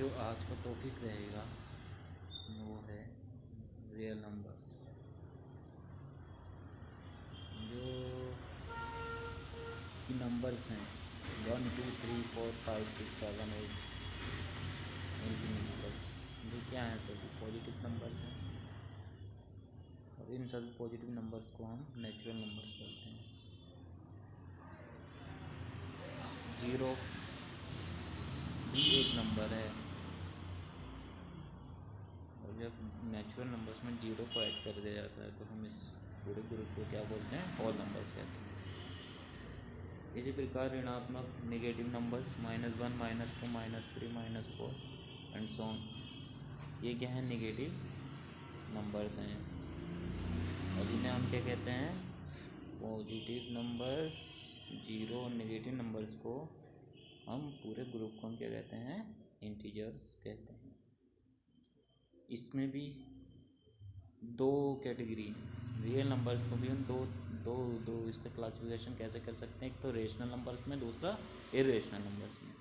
जो आज का टॉपिक रहेगा वो है रियल नंबर्स। जो कि नंबर्स हैं 1 2 3 4 5 6 7 8 इन्फिनिटी तक। ये क्या है? सभी पॉजिटिव नंबर्स हैं और इन सभी पॉजिटिव नंबर्स को हम नेचुरल नंबर्स बोलते हैं। जीरो भी एक नंबर है और जब नेचुरल नंबर्स में जीरो को ऐड कर दिया जाता है तो हम इस पूरे ग्रुप को क्या बोलते हैं? होल नंबर्स कहते हैं। इसी प्रकार ऋणात्मक negative numbers -1 -2 -3 -4 and so on, ये क्या है? नेगेटिव नंबर्स हैं और इन्हें हम क्या कहते हैं? Positive numbers. जीरो और नेगेटिव नंबर्स को हम पूरे ग्रुप को हम क्या कहते हैं? इंटीजर्स कहते हैं। इसमें भी दो कैटेगरी, रियल नंबर्स को भी हम दो दो दो इसका क्लासिफिकेशन कैसे कर सकते हैं? एक तो रेशनल नंबर्स में, दूसरा इरेशनल नंबर्स में।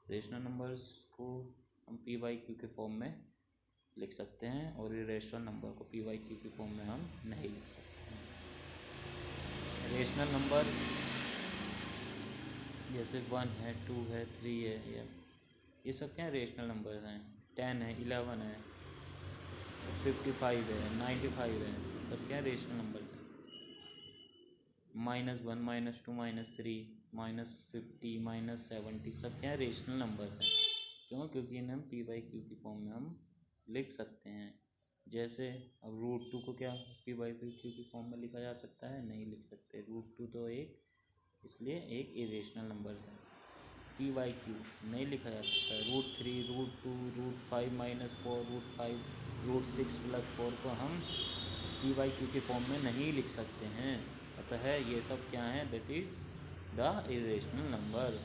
रेशनल नंबर्स को हम पी बाई क्यू के फॉर्म में लिख सकते हैं और इरेशनल नंबर को पी बाई क्यू के फॉर्म में हम नहीं लिख सकते हैं। रेशनल नंबर जैसे 1 है, 2 है, 3 है, या ये सब क्या है? रेशनल नंबर्स हैं। 10 है, 11 है, 55 है, 95 है, सब क्या है? रेशनल नंबर्स हैं। -1 -2 -3 -50 -70 सब क्या है? रेशनल नंबर्स हैं। क्यों? क्योंकि इन्हें हम पी बाई क्यू की फॉर्म में हम लिख सकते हैं। जैसे अब √2 को क्या पी बाई क्यू की फॉर्म में लिखा जा सकता है? नहीं लिख सकते। √2 तो एक, इसलिए एक इरेशनल नंबर्स है। पी बाई क्यू नहीं लिखा जा सकता है। √3 √2 √5 -4 √5 √6 + 4 को हम पी बाई क्यू के फॉर्म में नहीं लिख सकते हैं। अतः ये सब क्या है? That is the irrational numbers.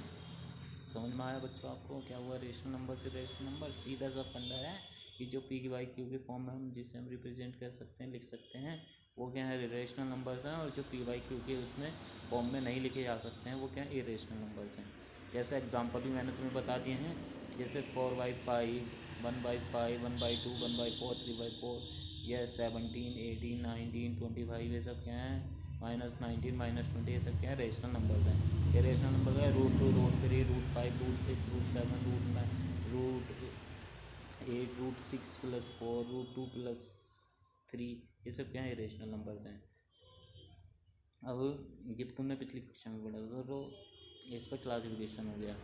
समझ में आया बच्चों आपको क्या हुआ? रेशनल नंबर से इरेशनल नंबर सीधा सा फंडा है कि जो पी बाई क्यू के फॉर्म में हम जिसे हम रिप्रेजेंट कर सकते हैं, लिख सकते हैं, वो क्या है? रेशनल नंबर्स हैं। और जो पी बाई क्यू के उसमें फॉर्म में नहीं लिखे जा सकते हैं वो क्या है? इरेशनल नंबर्स हैं। जैसे एग्जांपल भी मैंने तुम्हें बता दिए हैं, जैसे 4/5 1/5 1/2 1/4 3/4 या 17 18 19 25 ये सब क्या है? -19 -20 ये सब क्या है? रेशनल नंबर्स हैं। ये रेशनल नंबर है √2 √3 √5 √6 √7 √9 √8 √6 + 4 √2 + 3 ये सब क्या है? रेशनल नंबर्स हैं। अब जब तुमने पिछली कक्षा में पढ़ा था तो इसका क्लासिफिकेशन हो गया।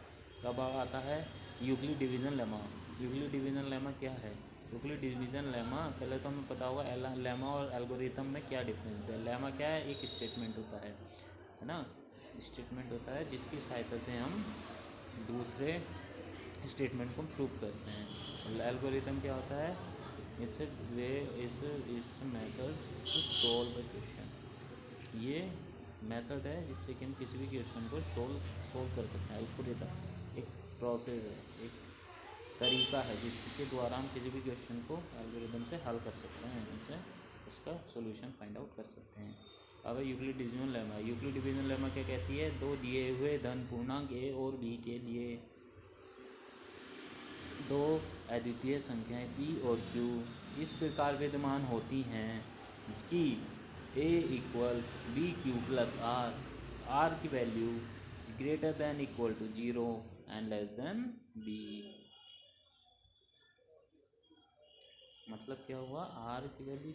कब आता है? Euclid division lemma. Euclid division lemma क्या है? यूक्लिड डिवीज़न लेमा पहले तो हमें पता होगा लेमा और एल्गोरिथम में क्या डिफरेंस है। लेमा क्या है? एक स्टेटमेंट होता है ना? स्टेटमेंट होता है जिसकी सहायता से हम दूसरे स्टेटमेंट को प्रूव करते हैं। एल्गोरिथम क्या होता है? It's way is method to solve the question. ये मेथड है जिससे कि हम किसी भी क्वेश्चन को सोल्व कर सकते हैं। एल्गोरिथम एक प्रोसेस है, एक तरीका है जिसके द्वारा हम किसी भी क्वेश्चन को एल्गोरिथम से हल कर सकते हैं, उसे उसका सॉल्यूशन फाइंड आउट कर सकते हैं। अब Euclid division lemma. Euclid division lemma क्या कहती है? दो दिए हुए धन पूर्णांक a और b के लिए दो अद्वितीय संख्याएं p और q इस प्रकार विद्यमान होती हैं कि a = bq + r, r की वैल्यू > 0 एंड b। मतलब क्या हुआ? r की वैल्यू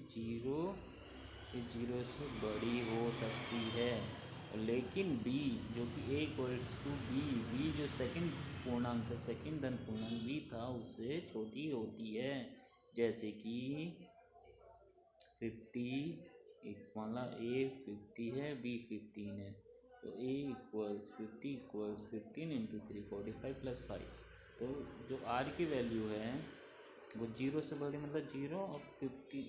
0 से बड़ी हो सकती है, लेकिन b जो कि a = b जो सेकंड पूर्णांक था, सेकंड धन पूर्णांक b था, उससे छोटी होती है। जैसे कि 50, एक माना a 50 है, b 15 है, तो a = 50 = 15 × 3 45 + 5। तो जो r की वैल्यू है वो 0 से बड़ी, मतलब 0 और 50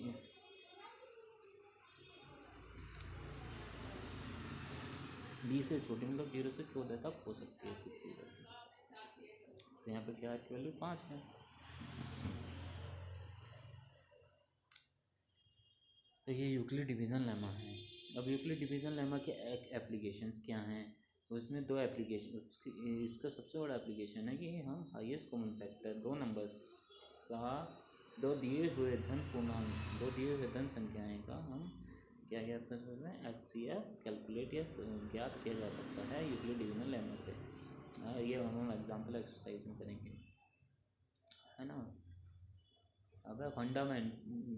b से छोटी, मतलब 0 से 14 तक हो सकती है कुछ भी वैल्यू। तो यहाँ पे क्या r की वैल्यू 5 है। तो ये यूक्लिड डिवीज़न लेमा है। अब यूक्लिड डिवीज़न लेमा के एप्लीकेशंस क्या हैं? उसमें दो एप्लीकेशन, इसका सबसे बड़ा एप्लीकेशन है कि हम हाईएस्ट कॉमन फैक्टर दो नंबर्स का, दो दिए हुए धन पूर्णांक, दो दिए हुए धन संख्याएं का हम क्या ज्ञात कर सकते हैं, HCF कैलकुलेट या ज्ञात किया जा सकता है यूक्लिड डिविजन लेने से। ये हम एग्जाम्पल एक्सरसाइज में करेंगे, है ना। अब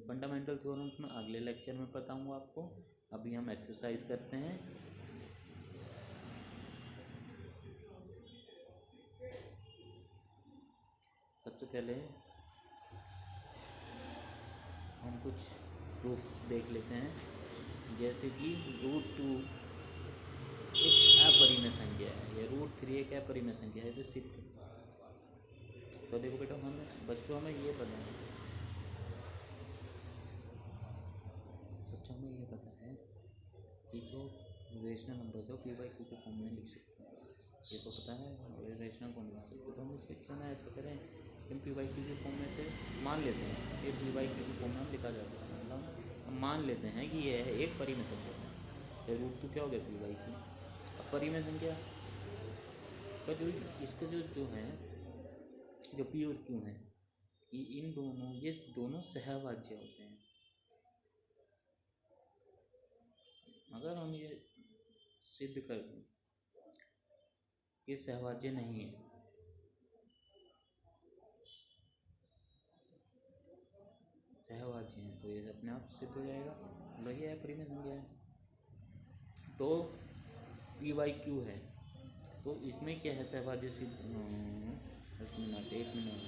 फंडामेंटल थ्योरम्स में अगले लेक्चर में बताऊंगा आपको। अभी हम एक्सरसाइज करते हैं। सबसे पहले हम कुछ प्रूफ देख लेते हैं, जैसे कि √2 एक अपरिमेय संख्या है, या √3 एक अपरिमेय संख्या है, ऐसे सिद्ध। तो देखो बेटा, हमें बच्चों में ये पता है, कि जो रेशनल नंबर है P/Q के फॉर्म में लिख सकते हैं, ये तो पता है। और रेशनल कौन लिख सकते हैं, तो हम इसे क्यों ना ऐसा करें, हम P/Q के फॉर्म में से मान लेते हैं कि P/Q के फॉर्म में हम लिखा जा सकता है। मतलब हम मान लेते हैं कि यह है एक परिमेय संख्या है, तो √2 क्या हो गया, P/Q। अब परिमेय संख्या का जो इसका जो है, जो P और Q है, इन दोनों, ये दोनों सहभाज्य होते हैं। अगर हम ये सिद्ध कर दें ये सहभाज्य नहीं है, सहभाज्य हैं, तो ये अपने आप सिद्ध हो जाएगा, वही है परिमेय संख्या है। तो P/Q है, तो इसमें क्या है, सहभाज्य सिद्ध। एक मिनट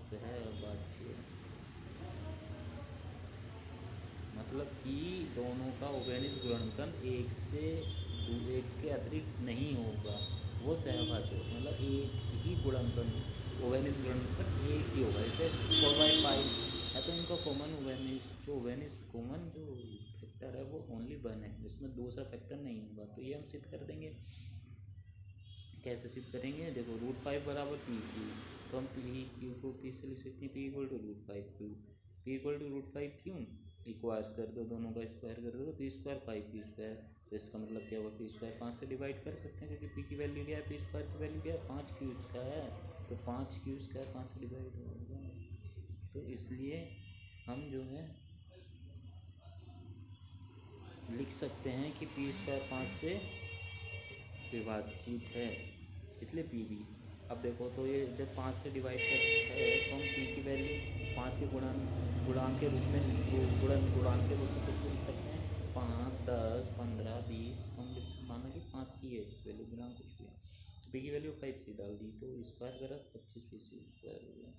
सहभाज्य मतलब कि दोनों का उभयनिष्ठ गुणनफल एक के अतिरिक्त नहीं होगा, वो सहभाज्य होगा। मतलब एक ही गुणनफल, उभयनिष्ठ गुणनफल एक ही होगा। जैसे 4/5 है, तो इनका कॉमन उभयनिष्ठ कॉमन जो फैक्टर है वो ओनली 1 है, इसमें दूसरा फैक्टर नहीं होगा। तो ये हम सिद्ध कर देंगे। कैसे सिद्ध करेंगे, देखो √5 बराबर PQ, तो हम PQ को P से लिख सकते हैं, P = √5Q। P = √5Q, equals कर दो, दोनों का स्क्वायर कर दो, तो P² 5Q²। तो इसका मतलब क्या हुआ, P² 5 से डिवाइड कर सकते हैं, क्योंकि P की वैल्यू क्या है, P² की वैल्यू क्या है, 5Q² है, तो 5Q² 5 से डिवाइड होगा। तो इसलिए हम जो है लिख सकते हैं कि P² 5 से विभाजित है, इसलिए PV। अब देखो, तो ये जब 5 से डिवाइड करता है, तो हम P की वैल्यू 5 के गुणांक के रूप में गुणांक के रूप में कुछ भी लिख सकते हैं, 5, 10, 15, 20। हम माना कि 5C है इस वैल्यू, गुणांक कुछ भी है। P की वैल्यू 5C डाल दी, तो स्क्वायर करा 25C² हो गया,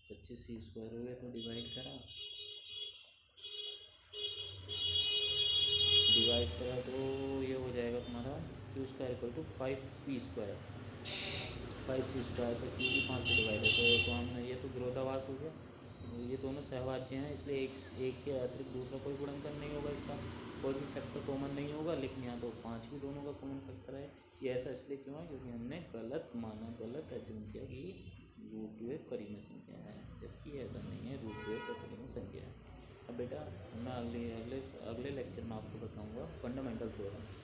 25C² हो गया। तो डिवाइड करा तो ये हो जाएगा तुम्हारा Q² = 5P², 5C²। तो Q भी 5 से डिवाइड है, तो हमने ये तो विरोधाभास हो गया। ये दोनों सहभाज्य हैं, इसलिए एक के अतिरिक्त दूसरा कोई गुणनफल नहीं होगा, इसका कोई भी फैक्टर कॉमन नहीं होगा। लेकिन यहाँ तो 5 भी दोनों का कॉमन फैक्टर है। ये ऐसा इसलिए क्यों है, क्योंकि हमने गलत एज्यूम किया कि √2 एक परिमेय संख्या है, जबकि ऐसा नहीं है, √2 एक परिमेय संख्या है। अब बेटा, मैं अगले लेक्चर में आपको बताऊंगा fundamental theorems.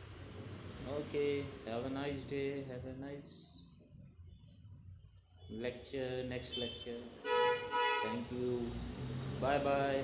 Okay, have a nice day, have a nice next lecture. Thank you, bye bye.